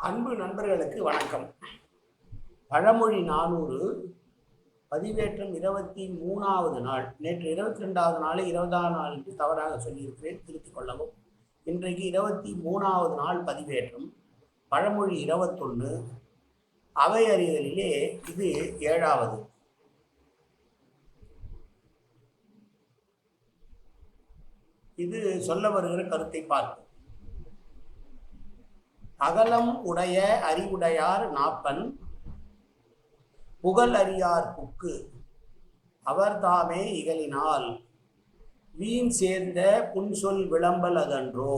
அன்பு நண்பர்களுக்கு வணக்கம். பழமொழி 400 பதிவேற்றம் 23வது நாள். நேற்று 22வது நாள் 20ஆம் நாள் என்று தவறாக சொல்லியிருக்கிறேன், திருத்திக் கொள்ளவும். இன்றைக்கு 23வது நாள் பதிவேற்றம். பழமொழி 21. அவை அறிதலிலே இது 7வது. இது சொல்ல வருகிற கருத்தை பார்ப்போம். அகலம் உடைய அறிவுடையார் நாப்பன், புகழ் அறியார் புக்கு அவர் தாமே இகழினால், வீண் சேர்ந்த புன்சொல் விளம்பல் அதன்றோ,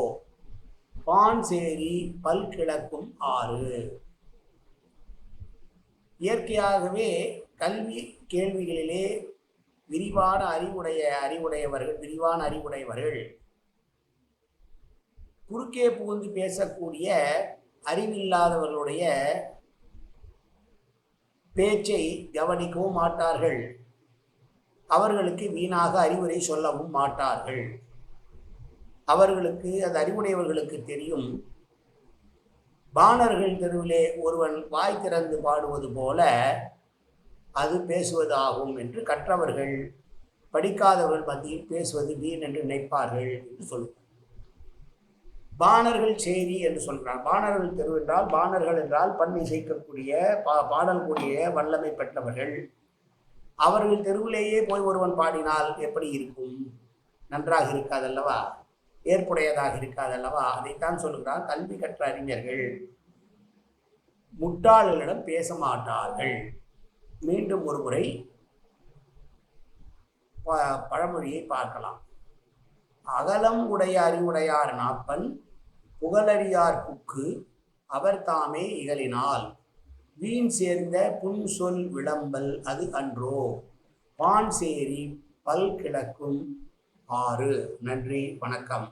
பான் சேரி பல் கிளக்கும் ஆறு. இயற்கையாகவே கல்வி கேள்விகளிலே விரிவான அறிவுடையவர்கள் குறுக்கே புகுந்து பேசக்கூடிய அறிவில்லாதவர்களுடைய பேச்சை கவனிக்கவும் மாட்டார்கள். அவர்களுக்கு வீணாக அறிவுரை சொல்லவும் மாட்டார்கள். அவர்களுக்கு, அது அறிவுடையவர்களுக்கு தெரியும், பாணர்கள் தெருவிலே ஒருவன் வாய் திறந்து பாடுவது போல அது பேசுவது ஆகும் என்று கற்றவர்கள் படிக்காதவர்கள் மத்தியில் பேசுவது வீண் என்று நினைப்பார்கள் என்று சொல்லுவார். பாணர்கள் சேரி என்று சொல்கிறார். பாணர்கள் தெரு என்றால், பாணர்கள் என்றால் பண் இசைக்கக்கூடிய பாடல் கூடிய வல்லமை பெற்றவர்கள். அவர்கள் தெருவிலேயே போய் ஒருவன் பாடினால் எப்படி இருக்கும்? நன்றாக இருக்காதல்லவா? ஏற்புடையதாக இருக்காதல்லவா? அதைத்தான் சொல்கிறார். கல்வி கற்ற அறிஞர்கள் முட்டாள்களிடம் பேச மாட்டார்கள். மீண்டும் ஒரு முறை பழமொழியை பார்க்கலாம். அகலம் உடைய அறிவுடையார் நாப்பன், புகழறியார் புக்கு அவர் தாமே இகழினால், வீண் சேர்ந்த புன்சொல் விளம்பல் அது அன்றோ, பான் சேரி பல் கிளக்கும் ஆறு. நன்றி, வணக்கம்.